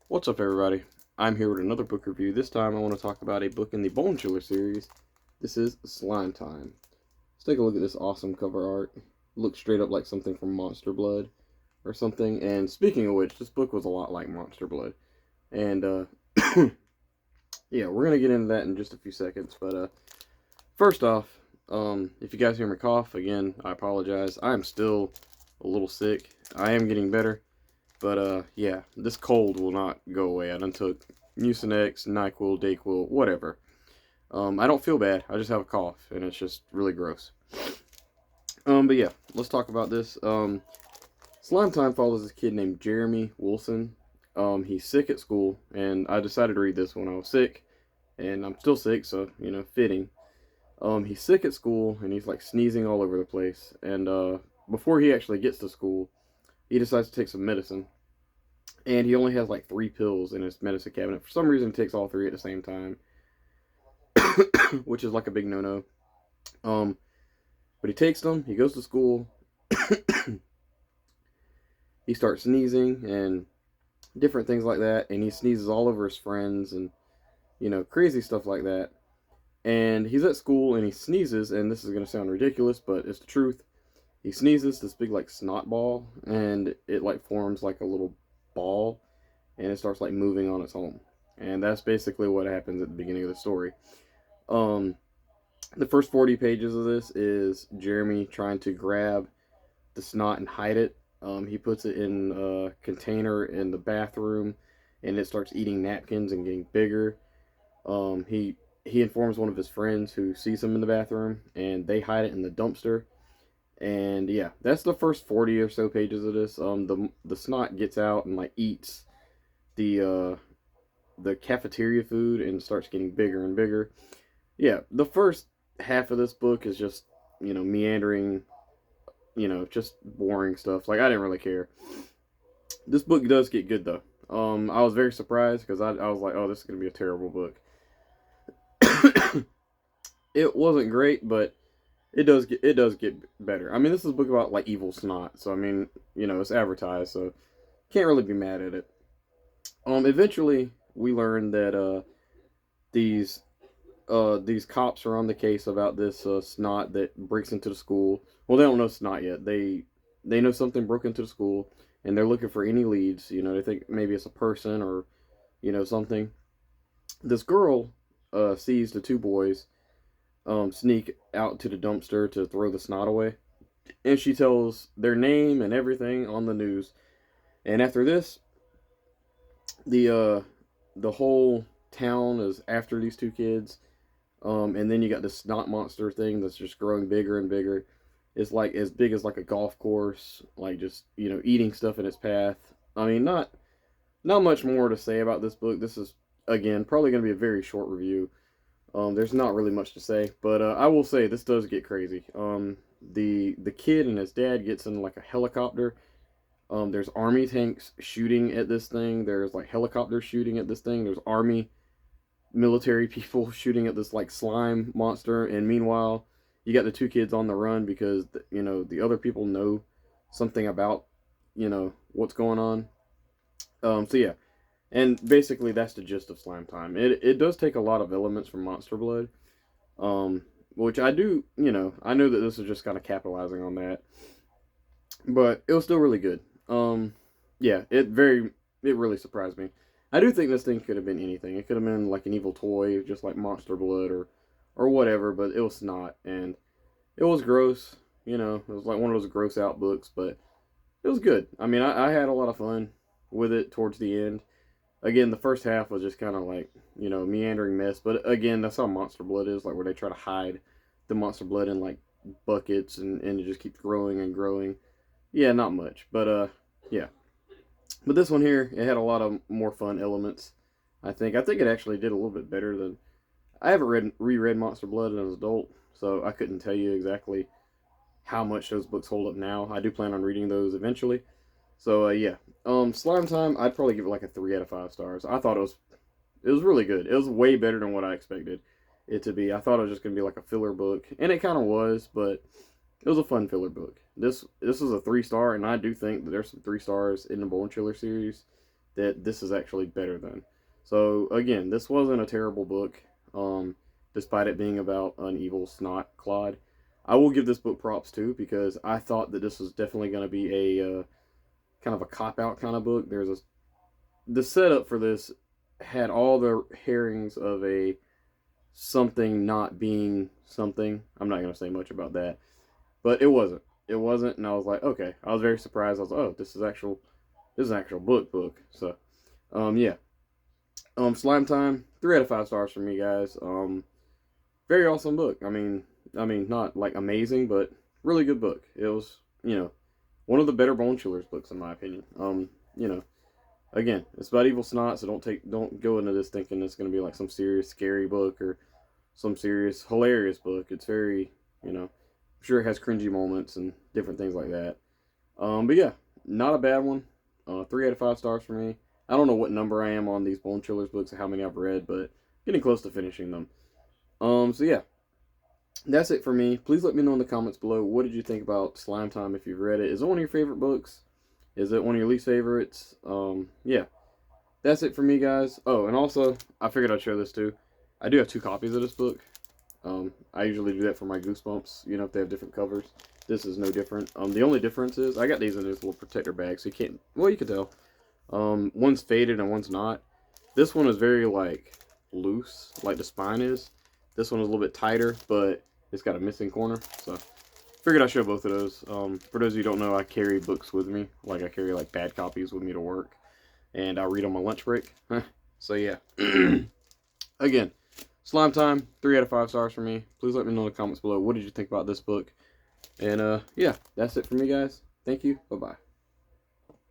What's up, everybody? I'm here with another book review. This time I want to talk about a book in the Bone Chiller series. This is Slime Time. Let's take a look at this awesome cover art. Looks straight up like something from Monster Blood or something. And speaking of which, this book was a lot like Monster Blood. And, yeah, we're going to get into that in just a few seconds. But, first off, if you guys hear me cough, again, I apologize. I am still a little sick. I am getting better. But, yeah, this cold will not go away. I done took Mucinex, NyQuil, Dayquil, whatever. I don't feel bad. I just have a cough, and it's just really gross. But yeah, let's talk about this. Slime Time follows this kid named Jeremy Wilson. He's sick at school, and I decided to read this when I was sick, and I'm still sick, so, fitting. He's sick at school, and he's, like, sneezing all over the place, and, before he actually gets to school, he decides to take some medicine. And he only has like 3 pills in his medicine cabinet. For some reason, he takes all 3 at the same time, which is like a big no-no. Um, but he takes them. He goes to school. He starts sneezing and different things like that. And he sneezes all over his friends and crazy stuff like that. And he's at school and he sneezes. And this is gonna sound ridiculous, but it's the truth. He sneezes this big like snot ball, and it like forms like a little ball, and it starts like moving on its own. And that's basically what happens at the beginning of the story. Um, the first 40 pages of this is Jeremy trying to grab the snot and hide it. He puts it in a container in the bathroom, and it starts eating napkins and getting bigger. He informs one of his friends who sees him in the bathroom, and they hide it in the dumpster. And yeah, that's the first 40 or so pages of this. The snot gets out and like eats the cafeteria food and starts getting bigger and bigger. Yeah, the first half of this book is just meandering, just boring stuff. Like I didn't really care. This book does get good though. I was very surprised because I was like, oh, this is gonna be a terrible book. It wasn't great, but it does get better. I mean, this is a book about like evil snot, so I mean, it's advertised, so can't really be mad at it. Eventually we learn that these these cops are on the case about this snot that breaks into the school. Well, they don't know snot yet. They know something broke into the school, and they're looking for any leads. They think maybe it's a person or something. This girl sees the 2 boys sneak out to the dumpster to throw the snot away, and she tells their name and everything on the news. And after this, the whole town is after these 2 kids. And then you got this snot monster thing that's just growing bigger and bigger. It's like as big as like a golf course, like just eating stuff in its path. I mean, not much more to say about this book. This is again probably going to be a very short review. There's not really much to say, but I will say this does get crazy. The kid and his dad gets in like a helicopter. There's army tanks shooting at this thing. There's like helicopters shooting at this thing. There's army military people shooting at this like slime monster, and meanwhile you got the 2 kids on the run because the other people know something about what's going on. So yeah, and basically that's the gist of Slime Time. It does take a lot of elements from Monster Blood, which I do, I know that this is just kind of capitalizing on that, but it was still really good. Yeah, it really surprised me. I do think this thing could have been anything. It could have been like an evil toy, just like Monster Blood or whatever, but it was not, and it was gross. It was like one of those gross out books, but it was good. I mean, I had a lot of fun with it towards the end. Again, the first half was just kind of like meandering mess, but again, that's how Monster Blood is, like where they try to hide the Monster Blood in like buckets, and it just keeps growing and growing. Yeah, not much, but yeah. But this one here, it had a lot of more fun elements. I think it actually did a little bit better than. I haven't reread Monster Blood as an adult, so I couldn't tell you exactly how much those books hold up now. I do plan on reading those eventually. So yeah, Slime Time, I'd probably give it like a 3 out of 5 stars. I thought it was really good. It was way better than what I expected it to be. I thought it was just gonna be like a filler book, and it kind of was, but it was a fun filler book. This is a 3 star, and I do think that there's some 3 stars in the Bone Chiller series that this is actually better than. So again, this wasn't a terrible book, despite it being about an evil snot clod. I will give this book props too, because I thought that this was definitely going to be a kind of a cop out kind of book. The setup for this had all the herrings of a something not being something. I'm not going to say much about that, but it wasn't. It wasn't, and I was like, okay. I was very surprised. I was like, oh, this is an actual book. So, yeah. Slime Time, 3 out of 5 stars for me, guys. Very awesome book. I mean, not like amazing, but really good book. It was, one of the better Bone Chillers books in my opinion. You know, again, it's about evil snot, so don't go into this thinking it's gonna be like some serious scary book or some serious hilarious book. It's very, I'm sure it has cringy moments and different things like that. But yeah, not a bad one. 3 out of 5 stars for me. I don't know what number I am on these Bone Chillers books, how many I've read, but getting close to finishing them. So yeah, that's it for me. Please let me know in the comments below, what did you think about Slime Time if you've read it? Is it one of your favorite books? Is it one of your least favorites? Yeah, that's it for me, guys. Oh, and also, I figured I'd show this too. I do have 2 copies of this book. I usually do that for my Goosebumps, if they have different covers. This is no different. The only difference is, I got these in this little protector bag, so you can't, well, you can tell. One's faded and one's not. This one is very, like, loose, like the spine is. This one is a little bit tighter, but it's got a missing corner, so figured I'd show both of those. For those of you who don't know, I carry books with me. Like, I carry, like, bad copies with me to work, and I read on my lunch break. So, yeah. Again, Slime Time, 3 out of 5 stars for me. Please let me know in the comments below, what did you think about this book? And, yeah, that's it for me, guys. Thank you. Bye-bye.